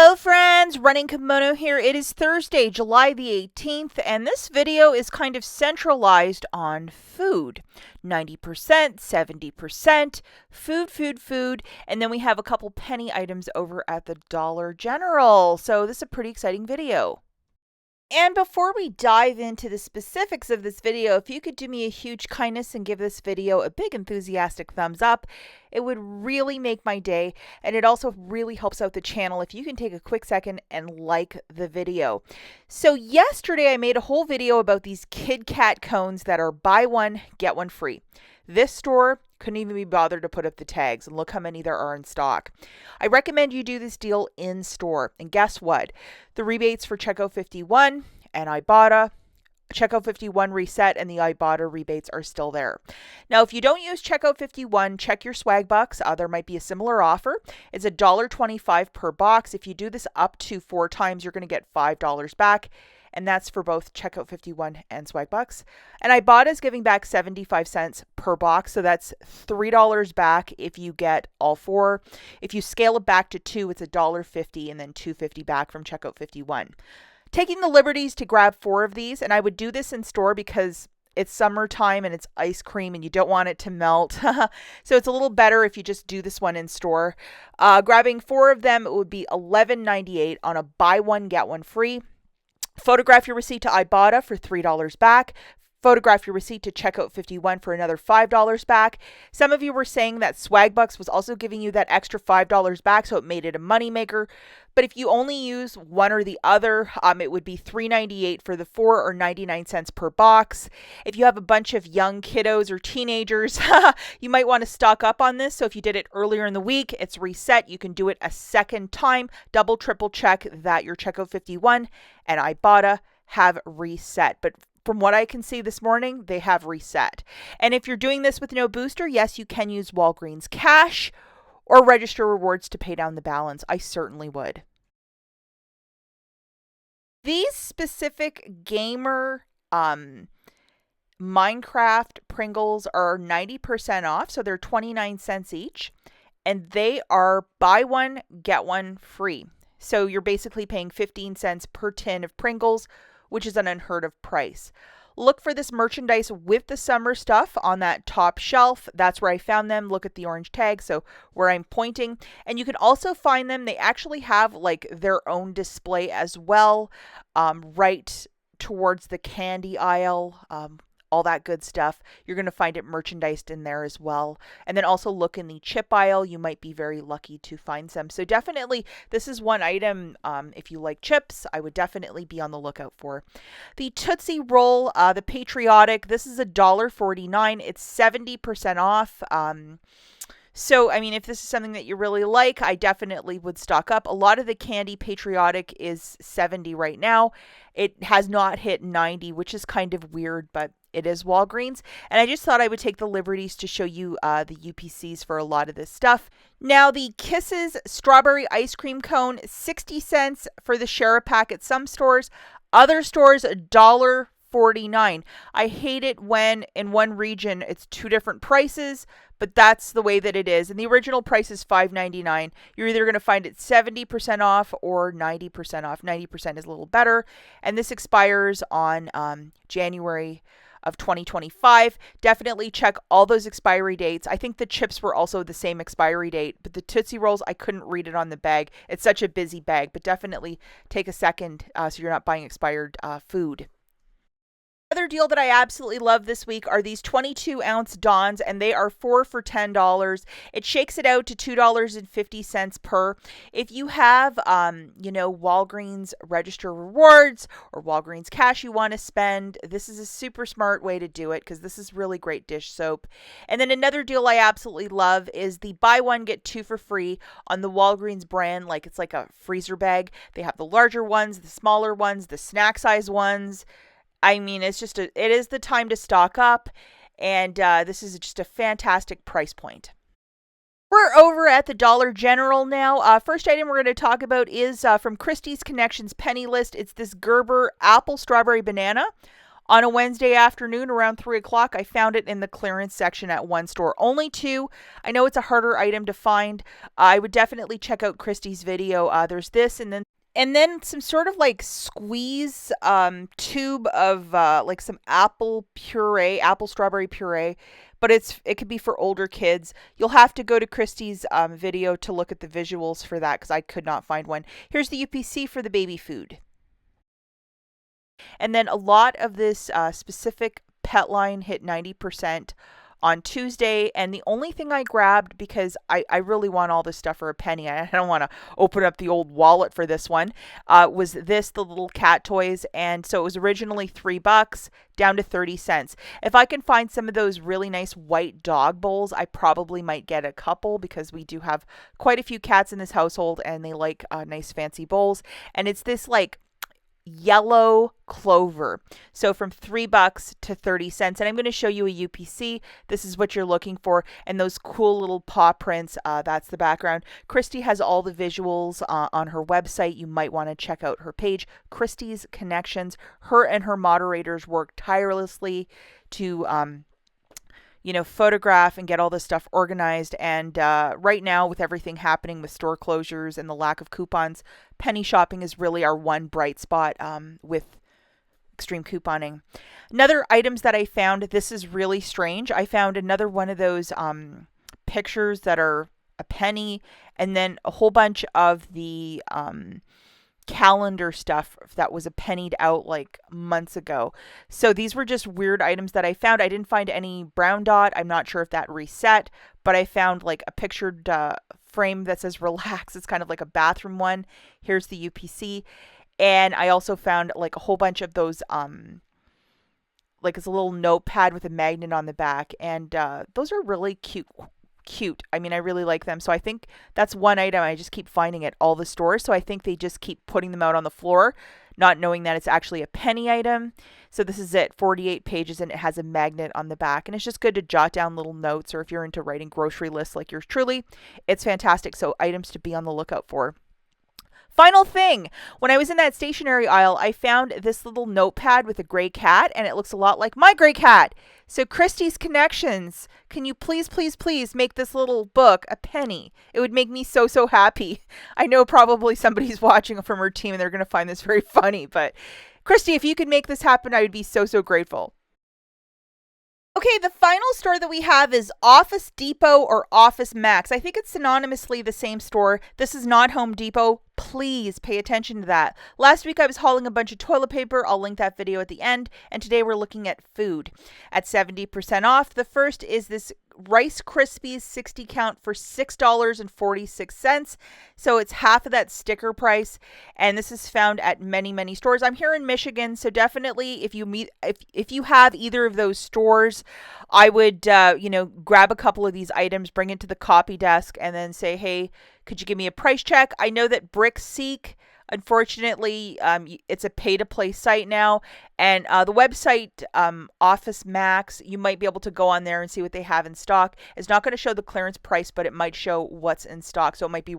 Hello friends, Running Kimono here. It is Thursday, July the 18th, and this video is kind of centralized on food. 90%, 70%, food, and then we have a couple penny items over at the Dollar General. So this is a pretty exciting video. And before we dive into the specifics of this video, if you could do me a huge kindness and give this video a big enthusiastic thumbs up, it would really make my day, and it also really helps out the channel if you can take a quick second and like the video. So yesterday I made a whole video about these Kit Kat cones that are buy one, get one free. This store couldn't even be bothered to put up the tags, and look how many there are in stock. I recommend you do this deal in store, and guess what? The rebates for Checkout 51 and IBOTTA, Checkout 51 reset, and the IBOTTA rebates are still there. Now, if you don't use Checkout 51, check your swag bucks. There might be a similar offer. It's $1.25 per box. If you do this up to 4 times, you're going to get $5 back. And that's for both Checkout 51 and swag bucks. And IBOTTA is giving back 75 cents per box, so that's $3 back if you get all 4. If you scale it back to 2, it's $1.50 and then $2.50 back from Checkout 51. Taking the liberties to grab 4 of these, and I would do this in store because it's summertime and it's ice cream and you don't want it to melt. So it's a little better if you just do this one in store. Grabbing 4 of them, it would be $11.98 on a buy one, get one free. Photograph your receipt to IBOTTA for $3 back. Photograph your receipt to Checkout 51 for another $5 back. Some of you were saying that Swagbucks was also giving you that extra $5 back, so it made it a moneymaker. But if you only use one or the other, it would be $3.98 for the 4 or 99 cents per box. If you have a bunch of young kiddos or teenagers, you might want to stock up on this. So if you did it earlier in the week, it's reset. You can do it a second time. Double, triple check that your Checkout 51 and IBOTTA have reset. But from what I can see this morning, they have reset. And if you're doing this with no booster, yes, you can use Walgreens cash or register rewards to pay down the balance. I certainly would. These specific gamer Minecraft Pringles are 90% off, so they're 29 cents each. And they are buy one, get one free. So you're basically paying 15 cents per tin of Pringles, which is an unheard of price. Look for this merchandise with the summer stuff on that top shelf. That's where I found them. Look at the orange tag, so where I'm pointing. And you can also find them. They actually have like their own display as well, right towards the candy aisle. All that good stuff. You're going to find it merchandised in there as well. And then also look in the chip aisle. You might be very lucky to find some. So definitely, this is one item, if you like chips, I would definitely be on the lookout for. The Tootsie Roll, the Patriotic, this is $1.49. It's 70% off. So, I mean, if this is something that you really like, I definitely would stock up. A lot of the candy Patriotic is 70 right now. It has not hit 90, which is kind of weird, but it is Walgreens. And I just thought I would take the liberties to show you the UPCs for a lot of this stuff. Now, the Kisses Strawberry Ice Cream Cone, 60 cents for the share pack at some stores. Other stores, $1.49. I hate it when in one region it's 2 different prices, but that's the way that it is. And the original price is $5.99. You're either going to find it 70% off or 90% off. 90% is a little better. And this expires on January of 2025. Definitely check all those expiry dates. I think the chips were also the same expiry date, but the Tootsie Rolls, I couldn't read it on the bag. It's such a busy bag, but definitely take a second so you're not buying expired food. Another deal that I absolutely love this week are these 22-ounce Dons, and they are 4 for $10. It shakes it out to $2.50 per. If you have, Walgreens Register Rewards or Walgreens Cash you want to spend, this is a super smart way to do it because this is really great dish soap. And then another deal I absolutely love is the buy one, get 2 for free on the Walgreens brand. Like it's like a freezer bag. They have the larger ones, the smaller ones, the snack size ones. I mean, it is the time to stock up, and this is just a fantastic price point. We're over at the Dollar General now. First item we're going to talk about is from Christie's Connections Penny List. It's this Gerber Apple Strawberry Banana On a Wednesday afternoon around 3 o'clock, I found it in the clearance section at one store. Only two. I know it's a harder item to find. I would definitely check out Christy's video. There's this, and then some sort of like squeeze tube of like some apple puree, apple strawberry puree, but it could be for older kids. You'll have to go to Christy's video to look at the visuals for that because I could not find one. Here's the UPC for the baby food. And then a lot of this specific pet line hit 90% on Tuesday. And the only thing I grabbed, because I really want all this stuff for a penny, I don't want to open up the old wallet for this one, was the little cat toys. And so it was originally $3 down to 30 cents. If I can find some of those really nice white dog bowls, I probably might get a couple because we do have quite a few cats in this household and they like nice fancy bowls. And it's this like yellow clover. So from $3 to 30 cents. And I'm going to show you a UPC. This is what you're looking for. And those cool little paw prints, that's the background. Christy has all the visuals on her website. You might want to check out her page, Christy's Connections. Her and her moderators work tirelessly to photograph and get all this stuff organized. And right now, with everything happening with store closures and the lack of coupons, penny shopping is really our one bright spot with extreme couponing. Another items that I found, this is really strange. I found another one of those pictures that are a penny, and then a whole bunch of the calendar stuff that was a pennied out like months ago. So these were just weird items that I found. I didn't find any brown dot. I'm not sure if that reset, but I found like a pictured frame that says relax. It's kind of like a bathroom one. Here's the UPC. And I also found like a whole bunch of those like it's a little notepad with a magnet on the back, and those are really cute. I mean, I really like them. So I think that's one item I just keep finding at all the stores. So I think they just keep putting them out on the floor, not knowing that it's actually a penny item. So this is it, 48 pages, and it has a magnet on the back. And it's just good to jot down little notes, or if you're into writing grocery lists like yours truly, it's fantastic. So items to be on the lookout for. Final thing, when I was in that stationery aisle, I found this little notepad with a gray cat, and it looks a lot like my gray cat. So Christy's Connections, can you please make this little book a penny? It would make me so happy. I know probably somebody's watching from her team and they're going to find this very funny, but Christy, if you could make this happen, I would be so grateful. Okay, the final store that we have is Office Depot or Office Max. I think it's synonymously the same store. This is not Home Depot. Please pay attention to that. Last week I was hauling a bunch of toilet paper. I'll link that video at the end. And today we're looking at food at 70% off. The first is this Rice Krispies 60 count for $6.46. So it's half of that sticker price. And this is found at many stores. I'm here in Michigan, so definitely if you have either of those stores, I would grab a couple of these items, bring it to the copy desk, and then say, hey, could you give me a price check? I know that BrickSeek, unfortunately, it's a pay-to-play site now. And the website, Office Max, you might be able to go on there and see what they have in stock. It's not going to show the clearance price, but it might show what's in stock. So it might be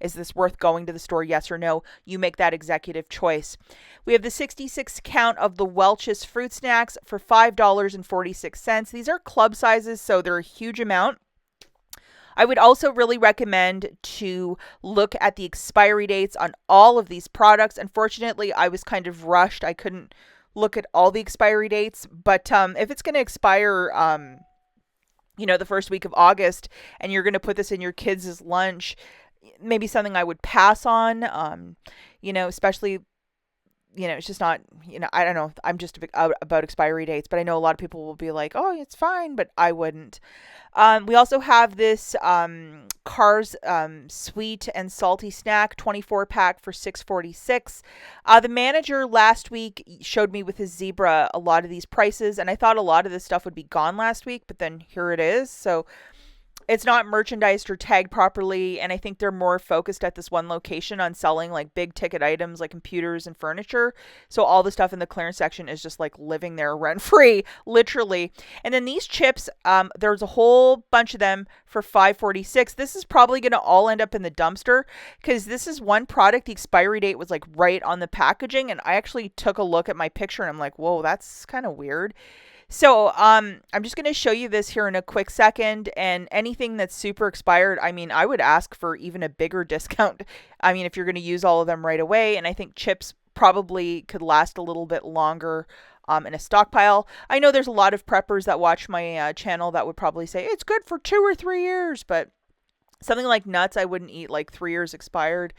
is this worth going to the store, yes or no? You make that executive choice. We have the 66 count of the Welch's fruit snacks for $5.46. These are club sizes, so they're a huge amount. I would also really recommend to look at the expiry dates on all of these products. Unfortunately, I was kind of rushed. I couldn't look at all the expiry dates, but if it's going to expire, the first week of August, and you're going to put this in your kids' lunch, maybe something I would pass on, especially, it's just not, I don't know. I'm just out about expiry dates, but I know a lot of people will be like, oh, it's fine, but I wouldn't. We also have this Cars sweet and salty snack 24-pack for $6.46. The manager last week showed me with his Zebra a lot of these prices, and I thought a lot of this stuff would be gone last week, but then here it is. So it's not merchandised or tagged properly, and I think they're more focused at this one location on selling like big ticket items like computers and furniture. So all the stuff in the clearance section is just like living there rent free, literally. And then these chips, there's a whole bunch of them for $5.46. This is probably going to all end up in the dumpster because this is one product. The expiry date was like right on the packaging, and I actually took a look at my picture and I'm like, whoa, that's kind of weird. So I'm just going to show you this here in a quick second, and anything that's super expired, I mean, I would ask for even a bigger discount. I mean, if you're going to use all of them right away, and I think chips probably could last a little bit longer in a stockpile. I know there's a lot of preppers that watch my channel that would probably say it's good for 2 or 3 years, but something like nuts, I wouldn't eat like 3 years expired,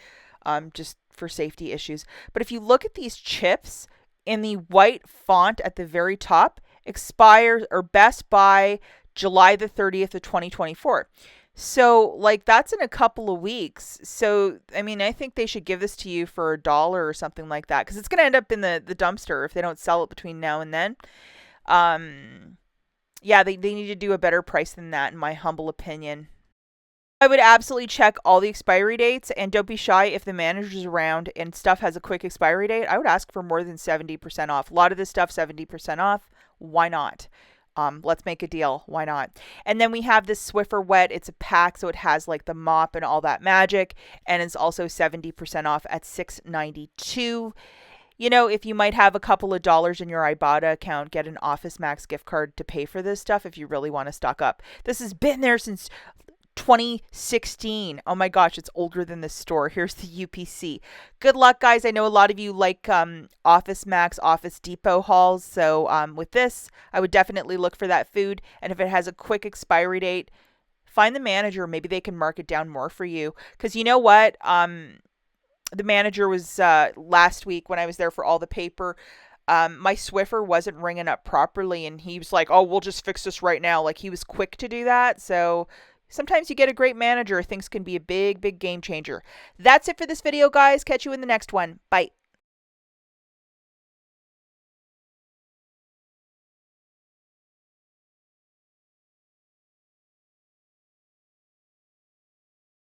just for safety issues. But if you look at these chips in the white font at the very top, expires or best by July the 30th of 2024. So like that's in a couple of weeks. So I mean, I think they should give this to you for $1 or something like that, because it's going to end up in the dumpster if they don't sell it between now and then. Yeah, they need to do a better price than that, in my humble opinion. I would absolutely check all the expiry dates, and don't be shy if the manager's around and stuff has a quick expiry date. I would ask for more than 70% off. A lot of this stuff, 70% off. Why not? Let's make a deal. Why not? And then we have this Swiffer Wet. It's a pack, so it has like the mop and all that magic, and it's also 70% off at $6.92. You know, if you might have a couple of dollars in your Ibotta account, get an Office Max gift card to pay for this stuff if you really want to stock up. This has been there since 2016. Oh my gosh, it's older than this store. Here's the UPC. Good luck, guys. I know a lot of you like Office Max, Office Depot hauls. So with this, I would definitely look for that food. And if it has a quick expiry date, find the manager. Maybe they can mark it down more for you. Because you know what? The manager was last week when I was there for all the paper. My Swiffer wasn't ringing up properly, and he was like, oh, we'll just fix this right now. Like, he was quick to do that. So sometimes you get a great manager. Things can be a big, big game changer. That's it for this video, guys. Catch you in the next one. Bye.